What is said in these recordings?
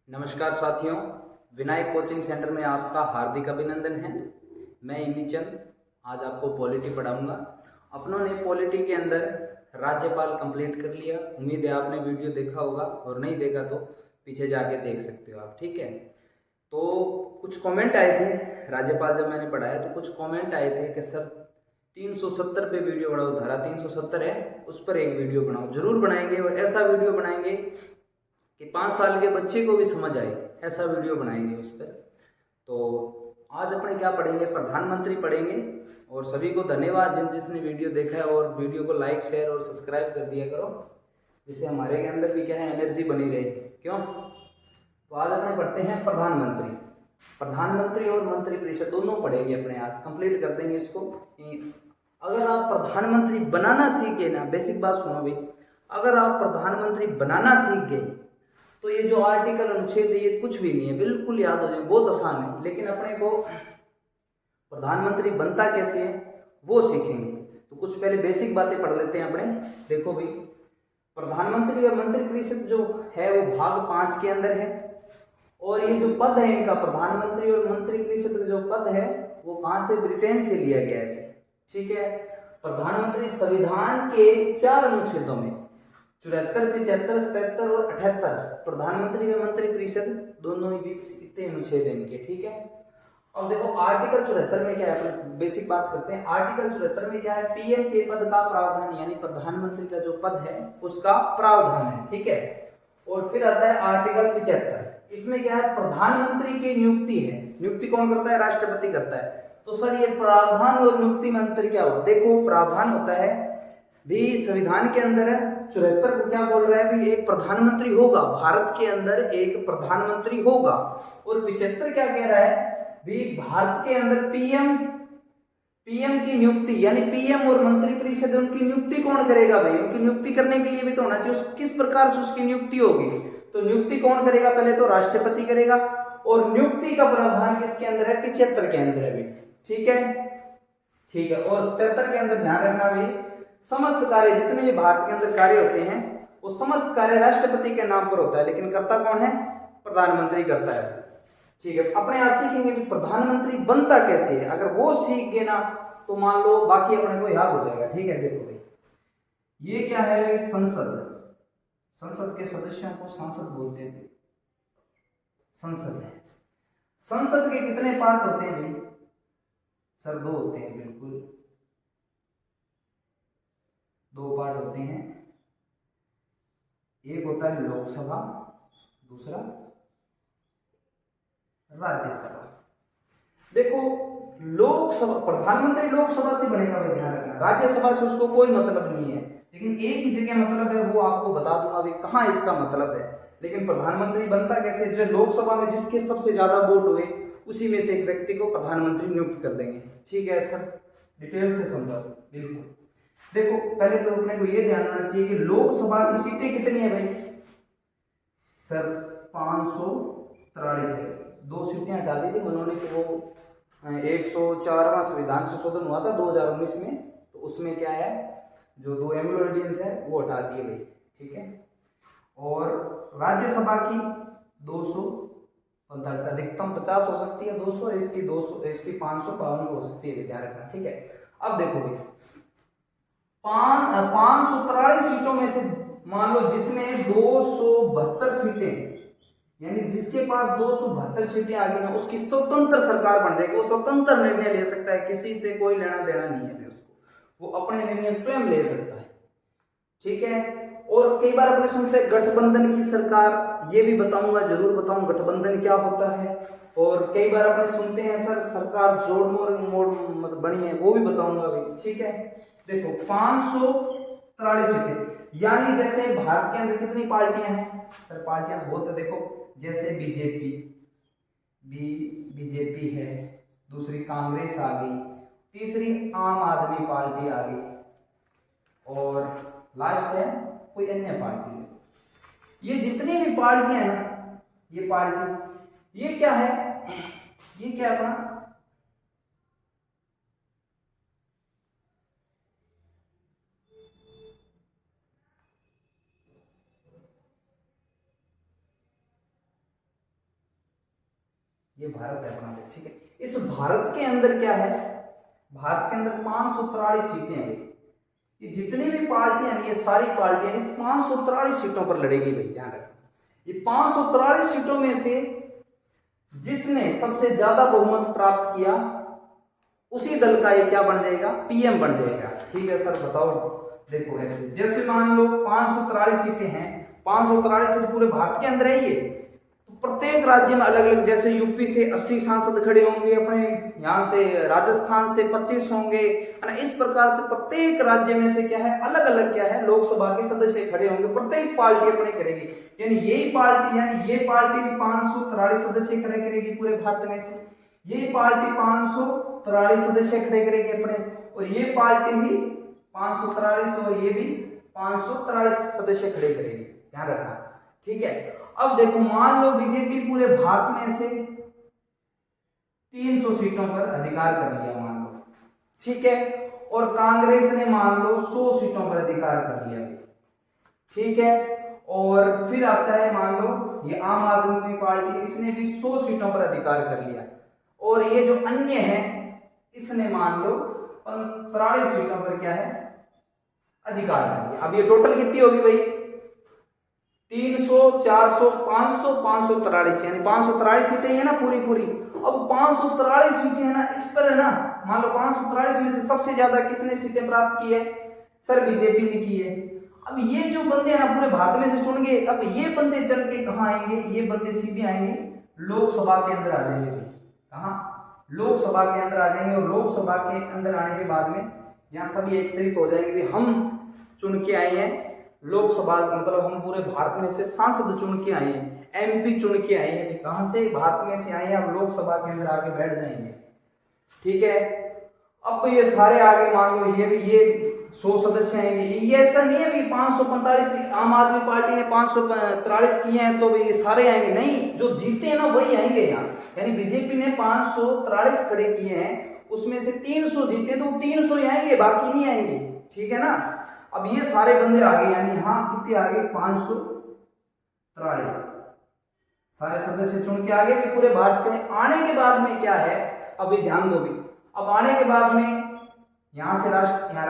नमस्कार साथियों, Vinayak coaching centre में आपका हार्दिक अभिनंदन है। मैं इमली चंद आज आपको पॉलिटी पढ़ाऊंगा। अपनों ने पॉलिटी के अंदर राज्यपाल कंप्लीट कर लिया। उम्मीद है आपने वीडियो देखा होगा, और नहीं देखा तो पीछे जाके देख सकते हो आप। ठीक है, तो कुछ कमेंट आए थे राज्यपाल जब मैंने पढ़ाया तो कुछ कमेंट आए थे कि सर 370 पे वीडियो बनाओ, धारा 370 है उस पर एक वीडियो बनाओ। जरूर बनाएंगे, और ऐसा वीडियो बनाएंगे कि 5 साल के बच्चे को भी समझ आए, ऐसा वीडियो बनाएंगे उस पर। तो आज अपने क्या पढ़ेंगे, प्रधानमंत्री पढ़ेंगे। और सभी को धन्यवाद जिसने वीडियो देखा है, और वीडियो को लाइक शेयर और सब्सक्राइब कर दिया करो, जिससे हमारे के अंदर भी क्या है, एनर्जी बनी रहे। क्यों? तो आज अपने पढ़ते हैं प्रधानमंत्री। प्रधानमंत्री और मंत्री परिषद दोनों पढ़ेंगे अपने, आज कंप्लीट कर देंगे इसको। अगर आप प्रधानमंत्री बनाना सीख गए ना, बेसिक बात सुनो भाई, अगर आप प्रधानमंत्री बनाना सीख गए तो ये जो आर्टिकल अनुच्छेद है ये कुछ भी नहीं है, बिल्कुल याद हो जाए, बहुत आसान है। लेकिन अपने को प्रधानमंत्री बनता कैसे है वो सीखेंगे। तो कुछ पहले बेसिक बातें पढ़ लेते हैं अपने। देखो भाई, प्रधानमंत्री और मंत्री परिषद जो है वो भाग 5 के अंदर है। और ये जो पद है इनका, प्रधानमंत्री और मंत्री परिषद का जो पद है वो कहां से, ब्रिटेन से लिया गया है। ठीक है, प्रधानमंत्री संविधान के 4 अनुच्छेदों में 74, 75, 77 और 78, प्रधानमंत्री व मंत्री परिषद दोनों ही इतने अनुच्छेद इनके। ठीक है, अब देखो आर्टिकल 74 में क्या है, अपने बेसिक बात करते हैं। आर्टिकल 74 में क्या है, पीएम के पद का प्रावधान, यानी प्रधानमंत्री का जो पद है उसका प्रावधान है। ठीक है, और फिर आता है आर्टिकल 75। इसमें क्या है, प्रधानमंत्री की नियुक्ति है। नियुक्ति कौन करता है, राष्ट्रपति करता है। तो सर ये प्रावधान और नियुक्ति में अंतर क्या हुआ? देखो, प्रावधान होता है भी संविधान के अंदर है। 74 को क्या बोल रहा है भी, एक प्रधानमंत्री होगा, भारत के अंदर एक प्रधानमंत्री होगा। और 75 क्या कह रहा है भी, भारत के अंदर पीएम की नियुक्ति, यानी पीएम और मंत्री परिषद उनकी नियुक्ति कौन करेगा भाई? उनकी नियुक्ति करने के लिए भी तो होना चाहिए, किस प्रकार से उसकी नियुक्ति होगी। तो नियुक्ति कौन करेगा, पहले तो राष्ट्रपति करेगा। और नियुक्ति का प्रावधान किसके अंदर है, 75 के अंदर है भी। ठीक है, ठीक है। और 77 के अंदर ध्यान रखना भी, समस्त कार्य, जितने भी भारत के अंदर कार्य होते हैं वो समस्त कार्य राष्ट्रपति के नाम पर होता है, लेकिन करता कौन है, प्रधानमंत्री करता है। ठीक है, अपने आज सीखेंगे भी प्रधानमंत्री बनता कैसे है। अगर वो सीख गए ना तो मान लो बाकी अपने को याद हो जाएगा। ठीक है, देखो भाई, ये क्या है, संसद। संसद के सदस्यों को सांसद बोलते हैं। संसद है, संसद के कितने पार्ट होते हैं भाई? सर 2 होते हैं, बिल्कुल 2 पार्ट होते हैं। एक होता है लोकसभा, दूसरा राज्यसभा। देखो, लोकसभा, प्रधानमंत्री लोकसभा से बनेगा भाई, ध्यान रखना। राज्यसभा से उसको कोई मतलब नहीं है, लेकिन एक ही जगह मतलब है, वो आपको बता दूंगा भाई कहां इसका मतलब है। लेकिन प्रधानमंत्री बनता कैसे, जो लोकसभा में जिसके सबसे ज्यादा वोट हुए उसी में से एक व्यक्ति को प्रधानमंत्री नियुक्त कर देंगे। ठीक है सर, डिटेल से समझाओ। बिल्कुल, देखो पहले तो अपने को यह ध्यान रखना चाहिए कि लोकसभा की सीटें कितनी है भाई? सर 543 है। 2 सीटें हटा दी थी उन्होंने, तो वो 104वां संविधान संशोधन हुआ था 2019 में, तो उसमें क्या है, जो 2 एंग्लो इंडियन थे वो हटा दिए भाई। ठीक है, और राज्यसभा की 245, अधिकतम 50 हो सकती है, 200, इसकी 200, इसकी 552 हो सकती है, ध्यान रखना। ठीक है, अब देखो भाई, 543 सीटों में से मान लो जिसने 272 सीटें, यानी जिसके पास 272 सीटें आ गई ना, उसकी स्वतंत्र सरकार बन जाएगी। वो स्वतंत्र निर्णय ले सकता है, किसी से कोई लेना देना नहीं है उसको, वो अपने निर्णय स्वयं ले सकता है। ठीक है, और कई बार अपने सुनते हैं गठबंधन की सरकार, ये भी बताऊंगा, जरूर बताऊंगा गठबंधन क्या होता है। और कई बार अपने सुनते हैं सर सरकार जोड़ मोड़ मतलब बनी है, वो भी बताऊंगा भाई। ठीक है, देखो 543 सीटें, यानी जैसे भारत के अंदर कितनी पार्टियां हैं सर? पार्टियां बहुत है, देखो जैसे बीजेपी है, दूसरी कांग्रेस आ गई, तीसरी आम आदमी पार्टी आ गई, और लास्ट है कोई अन्य पार्टी है। ये जितनी भी पार्टियां हैं ना, ये पार्टी, ये क्या है, ये क्या अपना ये भारत है अपना देश, ठीक है। इस भारत के अंदर क्या है, भारत के अंदर 543 सीटें हैं भाई। ये जितनी भी पार्टियां हैं, ये सारी पार्टियां इस 543 सीटों पर लड़ेगी भाई, ध्यान रखना। ये 543 सीटों में से जिसने सबसे ज्यादा बहुमत प्राप्त किया उसी दल का ये क्या बन जाएगा, पीएम बन जाएगा, ठीक है सर बताओ। देखो ऐसे जैसे मान लो 543 सीटें हैं, 543 सीट पूरे भारत के अंदर है ये, तो प्रत्येक राज्य में अलग अलग, जैसे यूपी से 80 सांसद खड़े होंगे अपने, यहाँ से राजस्थान से 25 होंगे, है ना। इस प्रकार से प्रत्येक राज्य में से क्या है, अलग अलग क्या है, लोकसभा के सदस्य खड़े होंगे, प्रत्येक पार्टी अपने करेगी। यानी यही पार्टी, यानी ये पार्टी भी 543 सदस्य खड़े करेगी पूरे भारत में से, ये पार्टी 543 सदस्य खड़े करेगी अपने, और ये पार्टी भी 543 और ये भी 543 सदस्य खड़े करेंगे, ध्यान रखना, ठीक है। अब देखो मान लो बीजेपी पूरे भारत में से 300 सीटों पर अधिकार कर लिया मान लो, ठीक है, और कांग्रेस ने मान लो 100 सीटों पर अधिकार कर लिया, ठीक है। और फिर आता है मान लो ये आम आदमी पार्टी, इसने भी 100 सीटों पर अधिकार कर लिया, और ये जो अन्य है इसने मान लो 45 सीटों पर क्या है, अधिकार कर लिया। अब ये टोटल कितनी होगी भाई, 300, 400, 500, 543, यानी 543 सीटें है ना पूरी पूरी। अब 543 सीटें है ना, इस पर है ना, मान लो 543 में से सबसे ज्यादा किसने सीटें प्राप्त की है, सर बीजेपी ने की है। अब ये जो बंदे हैं ना पूरे भारत में से चुन गए, अब ये बंदे चल के कहाँ आएंगे, ये बंदे सीधे आएंगे लोकसभा के अंदर आ जाएंगे भाई, कहाँ, लोकसभा के अंदर आ जाएंगे, और लोकसभा के अंदर आने के बाद में यहाँ सभी एकत्रित हो जाएंगे भी हम चुन के आए हैं लोकसभा, मतलब हम पूरे भारत में से सांसद चुन के आए हैं, एमपी चुन के आए हैं, कहां से, भारत में से आए हैं, अब लोकसभा के अंदर आके बैठ जाएंगे, ठीक है। अब ये सारे आगे मान लो ये 100 सदस्य आएंगे, ये ऐसा नहीं है भी 545 आम आदमी पार्टी ने 543 किए हैं तो ये सारे आएंगे, नहीं, जो जीते हैं ना वही आएंगे यहाँ। यानी बीजेपी ने 543 खड़े किए हैं, उसमें से 300 जीते तो 300 ही आएंगे, बाकी नहीं आएंगे, ठीक है ना। अब ये सारे बंदे आ गए, यानी हाँ कितने आ गए, 543 सारे सदस्य चुन के आगे भी पूरे भारत से। आने के बाद में क्या है, अभी ध्यान दो भी, अब आने के बाद में यहां से यहाँ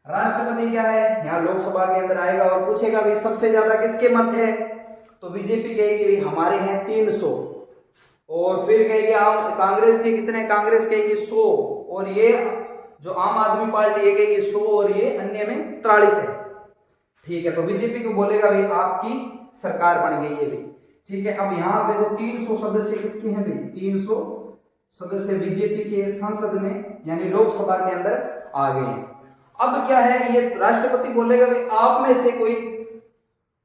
राष्ट्रपति क्या है, यहाँ लोकसभा के अंदर आएगा और पूछेगा भाई सबसे ज्यादा किसके मत है, तो बीजेपी कहेगी भाई हमारे हैं 300, और फिर कहेगी आप कांग्रेस के कितने, कांग्रेस कहेगी 100, और ये जो आम आदमी पार्टी ये कहेगी 100, और ये अन्य में 43 है, ठीक है। तो बीजेपी को बोलेगा भाई आपकी सरकार बन गई है भाई, ठीक है। अब यहाँ देखो 300 सदस्य किसके हैं भाई, 300 सदस्य बीजेपी के संसद में यानी लोकसभा के अंदर आ गए हैं। अब क्या है, ये राष्ट्रपति बोलेगा भाई आप में से कोई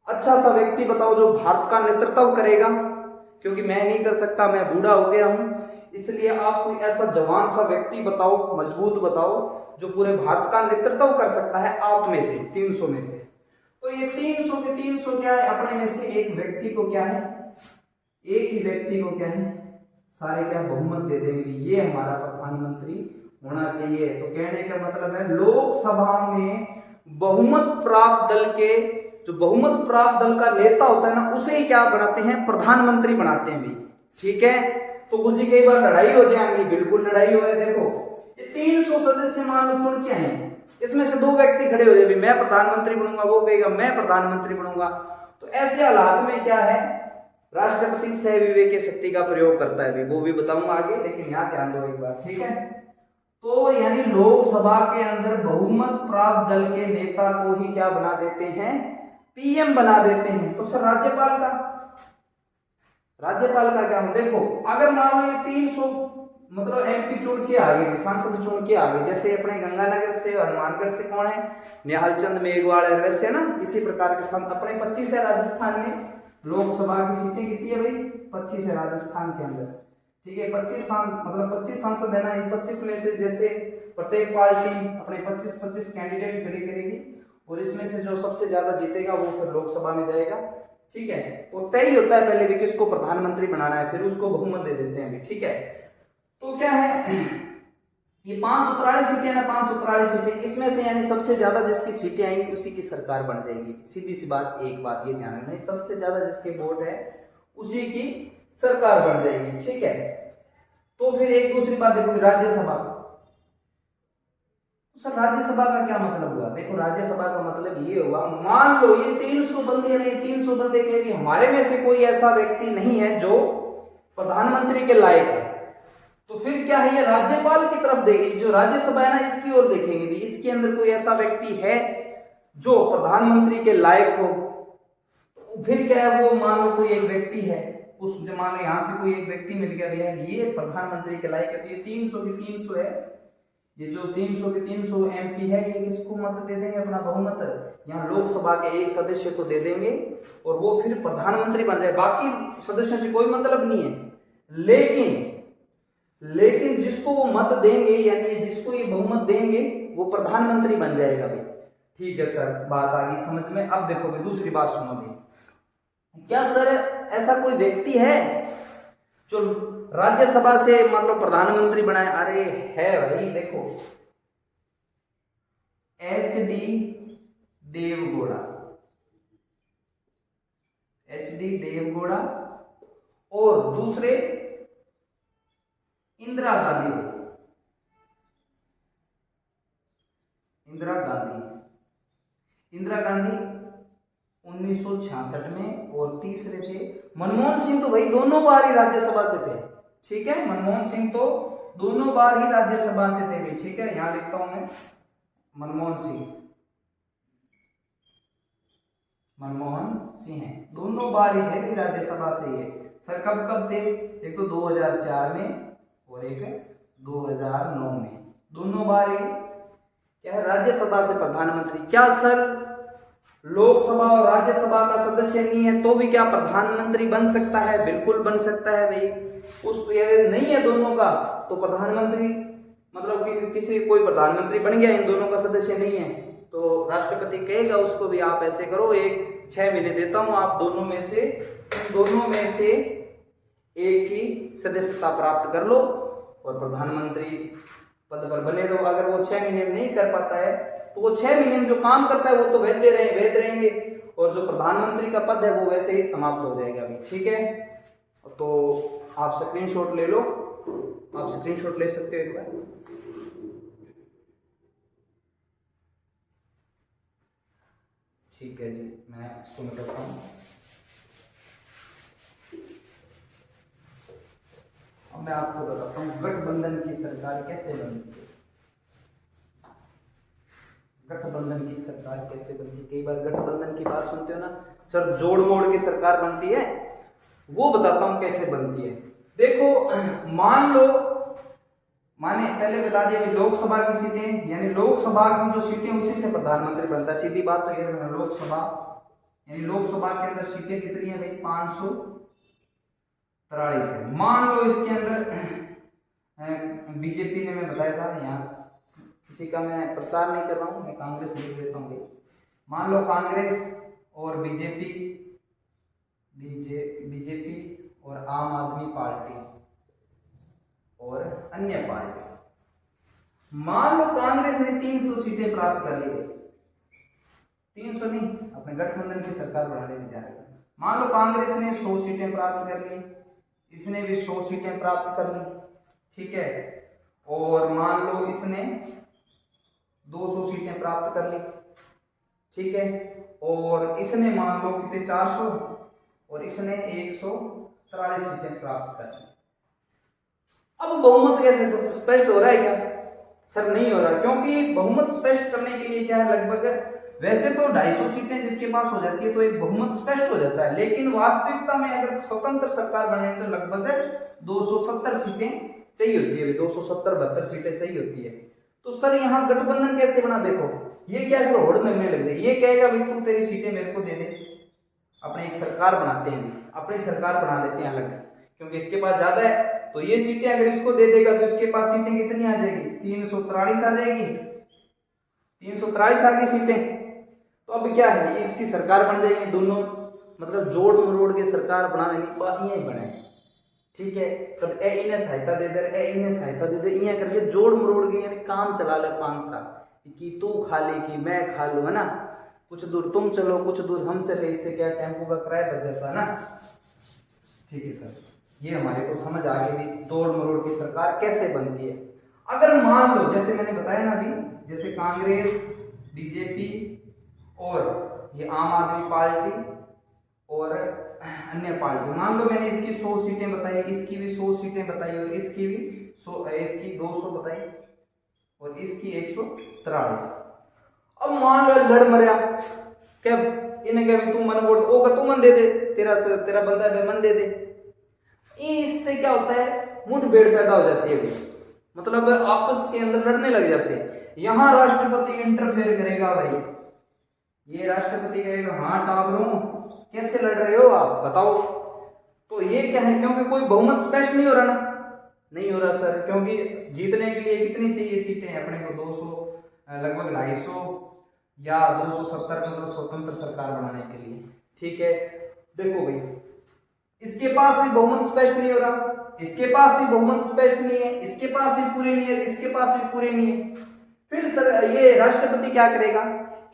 अच्छा सा व्यक्ति बताओ जो भारत का नेतृत्व करेगा, क्योंकि मैं नहीं कर सकता, मैं बूढ़ा हो गया हूं, इसलिए आप कोई ऐसा जवान सा व्यक्ति बताओ, मजबूत बताओ जो पूरे भारत का नेतृत्व कर सकता है आप में से 300 में से। तो ये 300 के 300 क्या है, अपने में से एक व्यक्ति को क्या है, एक ही व्यक्ति को क्या है, सारे क्या बहुमत दे देंगे, ये हमारा प्रधानमंत्री होना चाहिए। तो कहने का मतलब है लोकसभा में बहुमत प्राप्त दल के, जो बहुमत प्राप्त दल का नेता होता है ना, उसे ही क्या बनाते हैं, प्रधानमंत्री बनाते हैं भी, ठीक है। तो कुछ ही कई बार लड़ाई हो जाएंगी, बिल्कुल लड़ाई हो, देखो ये 300 सदस्य मान लो चुन के आए, इसमें से 2 व्यक्ति खड़े हो जाए, मैं प्रधानमंत्री बनूंगा, वो कहेगा मैं प्रधानमंत्री बनूंगा। तो ऐसे हालात में क्या है, राष्ट्रपति सहविवेक शक्ति का प्रयोग करता है, वो भी बताऊंगा आगे, लेकिन यहाँ ध्यान दो एक बार, ठीक है। तो यानी लोकसभा के अंदर बहुमत प्राप्त दल के नेता को ही क्या बना देते हैं, पीएम बना देते हैं। तो सर राज्यपाल का क्या, देखो अगर मान लो ये 300 मतलब एमपी चुन के आगे, सांसद चुन के आगे, जैसे अपने गंगानगर से हनुमानगढ़ से कौन है, निहाल चंद मेघवाल है, वैसे ना इसी प्रकार के अपने 25 है राजस्थान में, लोकसभा की सीटें कितनी है भाई, 25 है राजस्थान के अंदर, ठीक है। 25 मतलब 25 सांसद है ना, इन 25 में से जैसे प्रत्येक पार्टी अपने 25 कैंडिडेट खड़े करेगी, और इसमें से जो सबसे ज्यादा जीतेगा वो फिर लोकसभा में जाएगा, ठीक है। वो तय होता है पहले भी किसको प्रधानमंत्री बनाना है, फिर उसको बहुमत दे देते हैं, ठीक है। तो क्या है, ये 543 सीटें ना, 543 सीटें, इसमें से यानी सबसे ज्यादा जिसकी सीटें आएंगी उसी की सरकार बन जाएगी, सीधी सी बात, एक बात ये ध्यान रखना, सबसे ज्यादा जिसके वोट है उसी की सरकार बन जाएगी, ठीक है। तो फिर एक दूसरी बात देखो, राज्यसभा। सर राज्यसभा का क्या मतलब हुआ? देखो राज्यसभा का मतलब ये हुआ, मान लो ये 300 बंदे नहीं, 300 बंदे कहें कि हमारे में से कोई ऐसा व्यक्ति नहीं है जो प्रधानमंत्री के लायक है, तो फिर क्या है, ये राज्यपाल की तरफ देगी, जो राज्यसभा है ना इसकी ओर देखेंगे भी इसके अंदर कोई ऐसा व्यक्ति है जो प्रधानमंत्री के लायक हो। तो फिर क्या है, वो मान लो कोई एक व्यक्ति है, उस मान लो यहाँ से कोई एक व्यक्ति मिल गया भैया ये प्रधानमंत्री के लायक है, तो ये 300 की 300 है, ये जो 300 के 300 एमपी है ये किसको मत दे देंगे, अपना बहुमत यहाँ लोकसभा के एक सदस्य को दे देंगे और वो फिर प्रधानमंत्री बन जाए, बाकी सदस्यों से कोई मतलब नहीं है। लेकिन जिसको वो मत देंगे यानी जिसको ये बहुमत देंगे वो प्रधानमंत्री बन जाएगा भाई। ठीक है सर, बात आ गई समझ में। अब देखो भाई दूसरी बात सुनो भाई, क्या सर ऐसा कोई व्यक्ति है जो राज्यसभा से मान लो प्रधानमंत्री बनाए? अरे है भाई, देखो HD देवगौड़ा और दूसरे इंदिरा गांधी 1966 में, और तीसरे थे मनमोहन सिंह। तो भाई दोनों बार ही राज्यसभा से थे, ठीक है, मनमोहन सिंह तो दोनों बार ही राज्यसभा से थे भाई, ठीक है। यहां लिखता हूं मैं मनमोहन सिंह है, दोनों बार ही थे भाई राज्यसभा से ये। सर कब थे? एक तो 2004 में और एक 2009 में, दोनों बार ही क्या है राज्यसभा से प्रधानमंत्री। क्या सर लोकसभा और राज्यसभा का सदस्य नहीं है तो भी क्या प्रधानमंत्री बन सकता है? बिल्कुल बन सकता है भाई। उसको ये नहीं है दोनों का तो प्रधानमंत्री मतलब कि किसी कोई प्रधानमंत्री बन गया, इन दोनों का सदस्य नहीं है तो राष्ट्रपति कहेगा उसको भी आप ऐसे करो, 6 महीने देता हूं, आप दोनों में से एक की सदस्यता प्राप्त कर लो और प्रधानमंत्री पद पर बने रहो। अगर वो 6 महीने में नहीं कर पाता है तो वो 6 महीने में जो काम करता है वो तो वैध रहेंगे और जो प्रधानमंत्री का पद है वो वैसे ही समाप्त हो जाएगा अभी, ठीक है। तो आप स्क्रीनशॉट ले लो, आप स्क्रीनशॉट ले सकते हो एक बार। ठीक है जी, मैं इसको मिटाता हूँ। अब मैं आपको बताता हूँ गठबंधन की सरकार कैसे बनती है। गठबंधन की सरकार कैसे बनती है? कई बार गठबंधन की बात सुनते हो ना, सर जोड़ मोड़ की सरकार बनती है, वो बताता हूँ कैसे बनती है। देखो माने पहले बता दिया लोकसभा की सीटें, यानी लोकसभा की जो सीटें उसी से प्रधानमंत्री बनता है, सीधी बात तो ये है। लोकसभा के अंदर सीटें कितनी है भाई? 543 है। मान लो इसके अंदर बीजेपी ने, मैं बताया था यहाँ किसी का मैं प्रचार नहीं कर रहा हूँ, मैं कांग्रेस लिख देता हूँ भाई। मान लो कांग्रेस और बीजेपी और आम आदमी पार्टी और अन्य पार्टी, मान लो कांग्रेस ने 300 सीटें प्राप्त कर ली, 300 नहीं, अपने गठबंधन की सरकार बनाने में जा रहे हैं। मान लो कांग्रेस ने 100 सीटें प्राप्त कर ली, इसने भी 100 सीटें प्राप्त कर ली, ठीक है, और मान लो इसने 200 सीटें प्राप्त कर ली, ठीक है, और इसने मान लो कितने 400 और इसने 143 सीटें प्राप्त कर ली। अब बहुमत कैसे स्पष्ट हो रहा है क्या? सर नहीं हो रहा, क्योंकि बहुमत स्पष्ट करने के लिए क्या है, लगभग वैसे तो 250 सीटें जिसके पास हो जाती है तो एक बहुमत स्पष्ट हो जाता है, लेकिन वास्तविकता में अगर स्वतंत्र सरकार बने तो लगभग 270 सीटें चाहिए होती है, 270-72 सीटें चाहिए होती है। तो सर यहाँ गठबंधन कैसे बना? देखो ये क्या है, होड़ लगने लग जाए, ये कहेगा भाई तू तेरी सीटें मेरे को दे दे, अपने एक सरकार बनाते हैं, अपनी सरकार बना लेते हैं अलग, क्योंकि इसके पास ज्यादा है तो ये सीटें अगर इसको दे देगा तो इसके पास सीटें कितनी आ जाएगी? 343 आ जाएगी, 343 आ गई सीटें। तो अब क्या है, इसकी सरकार बन जाएगी, दोनों मतलब जोड़ मरोड़ के सरकार बनावे नहीं बने, ठीक है। तब इन्हें सहायता दे दे इन्हें करके जोड़ मरोड़ के यानी काम चला ले 5 साल, कि तू खा ले कि मैं खा लूं, है ना, कुछ दूर तुम चलो कुछ दूर हम चले, इससे क्या टेम्पो का किराया बच जाता है ना, ठीक है सर। ये हमारे को समझ आ गई भी तोड़ मरोड़ की सरकार कैसे बनती है। अगर मान लो जैसे मैंने बताया ना अभी, जैसे कांग्रेस, बीजेपी और ये आम आदमी पार्टी और अन्य पार्टी, मान लो मैंने इसकी 100 सीटें बताई, इसकी भी 100 सीटें बताई और इसकी भी 100, इसकी 200 बताई और इसकी 143। अब मान लो लड़ मरिया, क्या इन्हें क्या तू मन वोट ओगा, तू मन दे दे, तेरा बंदा है मन दे दे। इससे क्या होता है, मुठभेड़ पैदा हो जाती है, मतलब आपस के अंदर लड़ने लग जाते हैं। यहां राष्ट्रपति इंटरफेयर करेगा भाई, ये राष्ट्रपति कहेगा हाँ टाबरों कैसे लड़ रहे हो आप बताओ। तो ये क्या है, क्योंकि कोई बहुमत स्पष्ट नहीं हो रहा ना, नहीं हो रहा सर, क्योंकि जीतने के लिए कितनी चाहिए सीटें अपने को, 200 लगभग 250 या 270, मतलब स्वतंत्र सरकार बनाने के लिए। ठीक है, देखो भाई इसके पास भी बहुमत स्पष्ट नहीं हो रहा, इसके पास भी बहुमत स्पष्ट नहीं है, इसके पास भी पूरे नहीं है, इसके पास भी पूरे नहीं है। फिर सर ये राष्ट्रपति क्या करेगा,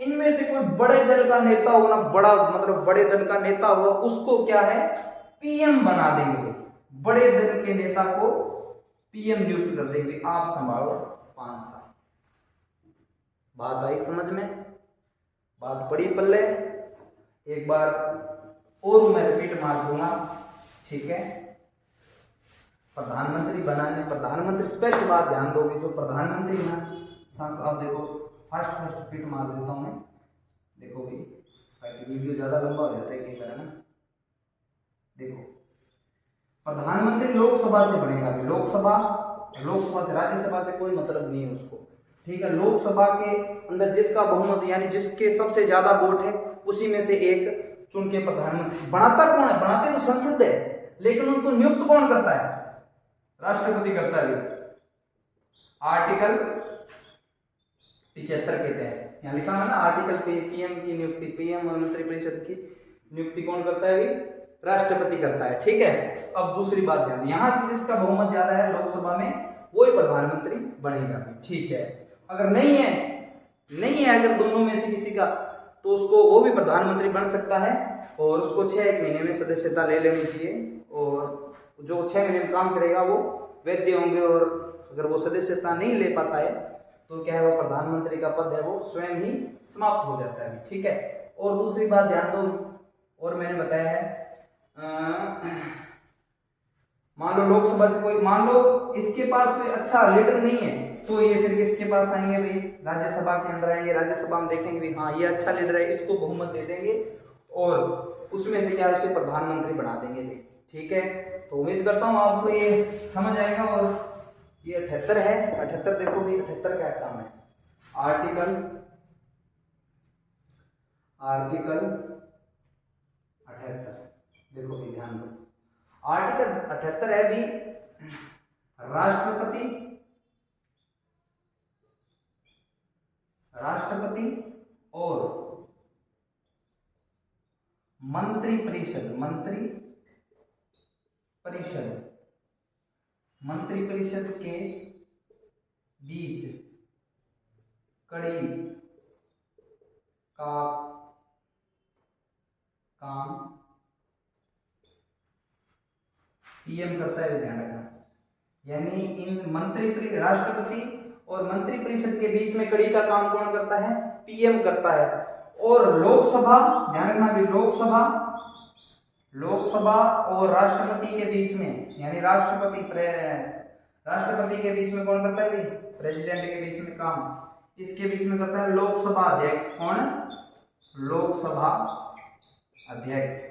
इनमें से कोई बड़े दल का नेता होना, बड़ा मतलब बड़े दल का नेता हुआ, उसको क्या है पीएम बना देंगे, बड़े दल के नेता को पीएम नियुक्त कर देंगे, आप संभालो 5 साल। बात आई समझ में, बात पड़ी पल्ले, एक बार और मैं रिपीट मार दूंगा। ठीक है, प्रधानमंत्री बनाने, प्रधानमंत्री स्पष्ट बात ध्यान दोगे, जो प्रधानमंत्री ना सांस, आप देखो फर्स्ट रिपीट मार देता हूं मैं, देखो भाई ताकि वीडियो ज्यादा लंबा हो जाता है कई बार ना। देखो प्रधानमंत्री लोकसभा से बनेगा, लोकसभा से, राज्यसभा से कोई मतलब नहीं है उसको। ठीक है, लोकसभा के अंदर जिसका बहुमत यानी जिसके सबसे ज्यादा वोट है उसी में से एक चुन के प्रधानमंत्री बनाता कौन है, बनाते तो संसद है, लेकिन उनको नियुक्त कौन करता है, राष्ट्रपति करता है। आर्टिकल 75 कहते हैं, यहाँ लिखा है ना आर्टिकल पीएम की नियुक्ति, पीएम और मंत्रिपरिषद की नियुक्ति कौन करता है, राष्ट्रपति करता है। ठीक है, अब दूसरी बात ध्यान, यहां से जिसका बहुमत ज्यादा है लोकसभा में वही प्रधानमंत्री बनेगा। ठीक है, अगर नहीं है अगर दोनों में से किसी का, तो उसको वो भी प्रधानमंत्री बन सकता है और उसको 6 महीने में सदस्यता ले लेनी चाहिए, और जो 6 महीने में काम करेगा वो वैध होंगे, और अगर वो सदस्यता नहीं ले पाता है तो क्या है, वो प्रधानमंत्री का पद है वो स्वयं ही समाप्त हो जाता है। ठीक है, और दूसरी बात ध्यान दो, और मैंने बताया है मान लो लोकसभा से कोई, मान लो इसके पास कोई अच्छा लीडर नहीं है, तो ये फिर किसके पास आएंगे भाई, राज्यसभा के अंदर आएंगे, राज्यसभा में देखेंगे भाई हाँ ये अच्छा लीडर है, इसको बहुमत दे देंगे और उसमें से क्या उसे प्रधानमंत्री बना देंगे भाई। ठीक है, तो उम्मीद करता हूँ आपको ये समझ आएगा। और ये 78 है, 78 देखो भाई 78 क्या काम है, आर्टिकल 78 देखो भाई ध्यान दो, आर्टिकल 78 है भी राष्ट्रपति और मंत्रिपरिषद के बीच कड़ी का काम पीएम करता है, ध्यान रखना। यानी इन राष्ट्रपति और मंत्रिपरिषद के बीच में कड़ी का काम कौन करता है, पीएम करता है। और लोकसभा, ध्यान रखना भी, लोकसभा और राष्ट्रपति के बीच में, यानी राष्ट्रपति के बीच में कौन करता है भाई, प्रेसिडेंट के बीच में काम इसके बीच में करता है लोकसभा अध्यक्ष। कौन, लोकसभा अध्यक्ष।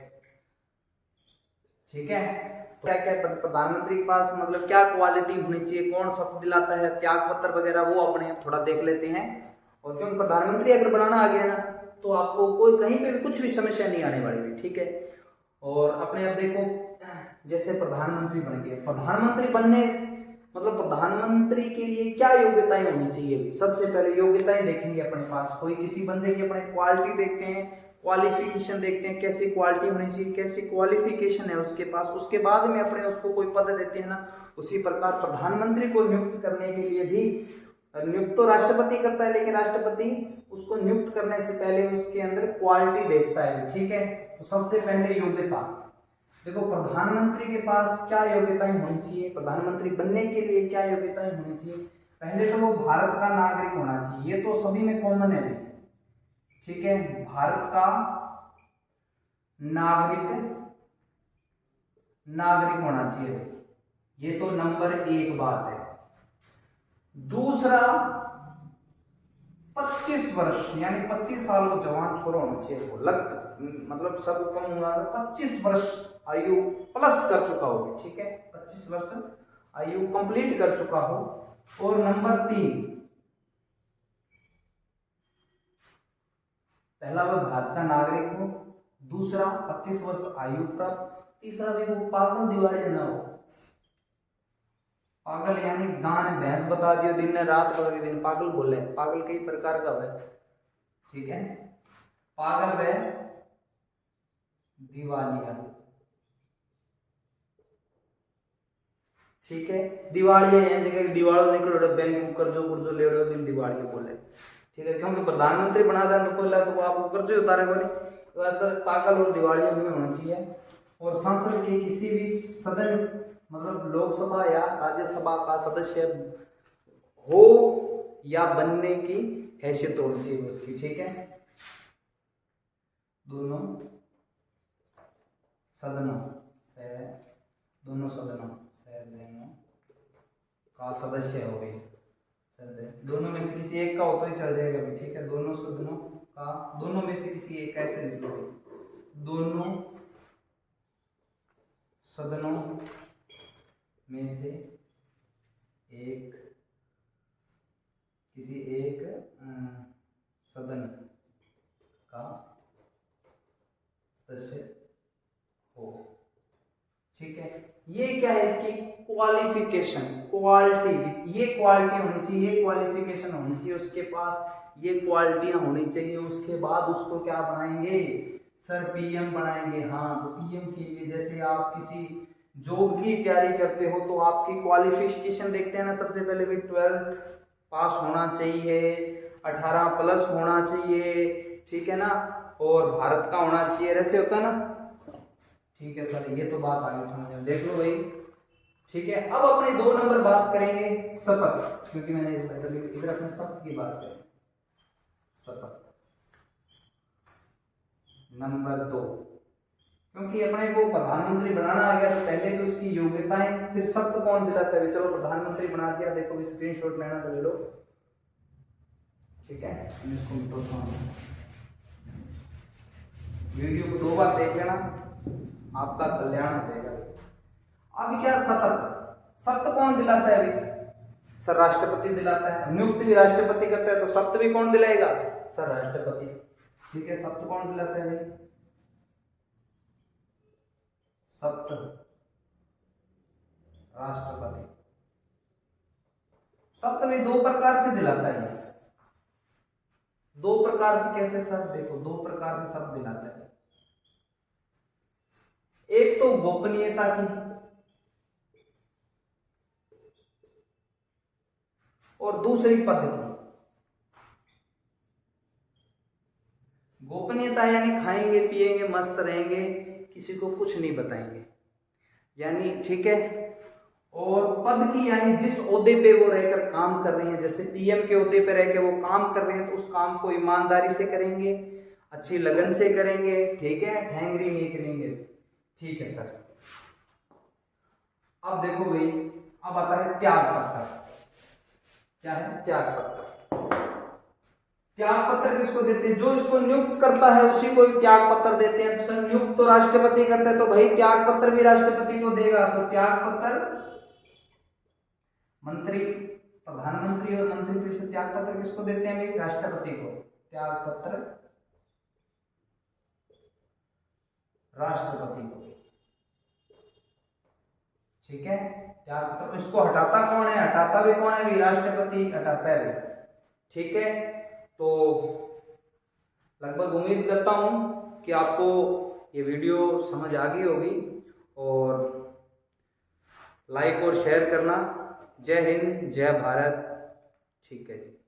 ठीक है, क्या क्या प्रधानमंत्री के पास मतलब क्या क्वालिटी होनी चाहिए, कौन शपथ दिलाता है, त्याग पत्र वगैरह, वो अपने थोड़ा देख लेते हैं। और क्योंकि प्रधानमंत्री अगर बनाना आ गया ना तो आपको कोई कहीं पे भी कुछ भी समस्या नहीं आने वाली। ठीक है, और अपने आप देखो जैसे प्रधानमंत्री बन गए, प्रधानमंत्री बनने मतलब प्रधानमंत्री के लिए क्या योग्यताएं होनी चाहिए। सबसे पहले योग्यताएं देखेंगे अपने पास, कोई किसी बंदे की अपने क्वालिटी देखते हैं, क्वालिफिकेशन देखते हैं, कैसी क्वालिटी होनी चाहिए, कैसी क्वालिफिकेशन है उसके पास, उसके बाद में अपने उसको कोई पद देते हैं ना। उसी प्रकार प्रधानमंत्री को नियुक्त करने के लिए भी, नियुक्त तो राष्ट्रपति करता है लेकिन राष्ट्रपति उसको नियुक्त करने से पहले उसके अंदर क्वालिटी देखता है। ठीक है, तो सबसे पहले योग्यता, देखो प्रधानमंत्री के पास क्या योग्यताएं होनी चाहिए, प्रधानमंत्री बनने के लिए क्या योग्यताएं होनी चाहिए। पहले तो वो भारत का नागरिक होना चाहिए, ये तो सभी में कॉमन है भी, ठीक है। भारत का नागरिक होना चाहिए, ये तो नंबर 1 बात है। दूसरा 25 वर्ष यानी 25 साल को जवान छोरा होना चाहिए, वो मतलब सब कम हुआ 25 वर्ष आयु प्लस कर चुका हो, ठीक है, 25 वर्ष आयु कंप्लीट कर चुका हो। और नंबर 3, पहला वह भारत का नागरिक हो, दूसरा 25 वर्ष आयु प्राप्त, तीसरा भी वो पागल दिवाली ना हो। पागल यानी गान भैंस बता दियो दिन ने रात बता दिन, पागल बोले, पागल कई प्रकार का है, ठीक है। पागल व दिवालिया, ठीक है। दिवालिया यानी जगह दिवालो निकलो बैंक कर्जो कुर्जो ले रहे हो दिवाली बोले, ठीक है। क्योंकि प्रधानमंत्री बना दें तो पहले तो आप कर्जो उतारे बोले, पागल और दिवालिया नहीं होना चाहिए। और संसद के किसी भी सदन मतलब लोकसभा या राज्यसभा का सदस्य हो या बनने की हैसियत होनी चाहिए उसकी, ठीक है। दोनों सदनों का सदस्य हो गई, दोनों में से किसी एक का हो तो ही चल जाएगा भी, ठीक है। दोनों में से किसी एक ऐसे लिखो, दोनों सदनों में से एक किसी एक सदन का सदस्य हो, ठीक है। ये क्या है इसकी क्वालिफिकेशन, क्वालिटी, ये क्वालिटी होनी चाहिए, ये क्वालिफिकेशन होनी चाहिए उसके पास, ये क्वालिटियां होनी चाहिए। उसके बाद उसको क्या बनाएंगे सर, पीएम बनाएंगे। हाँ, तो पीएम के लिए जैसे आप किसी जॉब की तैयारी करते हो तो आपकी क्वालिफिकेशन देखते हैं ना, सबसे पहले भी 12th पास होना चाहिए, 18 प्लस होना चाहिए, ठीक है ना, और भारत का होना चाहिए, ऐसे होता है ना, ठीक है सर। ये तो बात आगे समझ में, देख लो भाई, ठीक है। अब अपने 2 नंबर बात करेंगे शपथ, क्योंकि मैंने इधर अपने शपथ की बात करें, शपथ नंबर 2, क्योंकि अपने को प्रधानमंत्री बनाना आ गया तो पहले तो उसकी योग्यताएं, फिर शपथ कौन दिलाता है। चलो प्रधानमंत्री बना दिया, देखो भी स्क्रीनशॉट लेना तो ले लो, ठीक है। इसको मिटाता हूं, वीडियो को 2 बार देख लेना, आपका कल्याण हो जाएगा। अब क्या शपथ कौन दिलाता है अभी सर, राष्ट्रपति दिलाता है, नियुक्त भी राष्ट्रपति करता है, तो शपथ भी कौन दिलाएगा सर, राष्ट्रपति, ठीक है। शपथ कौन दिलाता है भाई, शपथ राष्ट्रपति। शपथ भी 2 प्रकार से दिलाता है, 2 प्रकार से। कैसे सर, देखो 2 प्रकार से शपथ दिलाता है, एक तो गोपनीयता की और दूसरी पद की। गोपनीयता यानी खाएंगे पिएंगे मस्त रहेंगे, किसी को कुछ नहीं बताएंगे यानी, ठीक है। और पद की यानी जिस ओहदे पे वो रहकर काम कर रहे हैं, जैसे पीएम के ओहदे पे रहकर वो काम कर रहे हैं तो उस काम को ईमानदारी से करेंगे, अच्छी लगन से करेंगे, ठीक है, ढेंगरी नहीं करेंगे, ठीक है सर। अब देखो भाई, अब आता है त्याग पत्र। क्या है त्याग पत्र? त्याग पत्र किसको देते हैं, जो इसको नियुक्त करता है उसी को त्याग पत्र देते हैं। तो सर नियुक्त तो राष्ट्रपति करता है, तो भाई त्याग पत्र भी राष्ट्रपति को देगा। तो त्याग पत्र मंत्री, प्रधानमंत्री और मंत्रिपरिषद त्याग पत्र किसको देते हैं भाई, राष्ट्रपति को। त्याग पत्र राष्ट्रपति को, ठीक है। त्याग पत्र, इसको हटाता कौन है, हटाता भी कौन है भी, राष्ट्रपति हटाता है भी, ठीक है। तो लगभग उम्मीद करता हूं कि आपको ये वीडियो समझ आ गई होगी, और लाइक और शेयर करना। जय हिंद, जय भारत, ठीक है जी।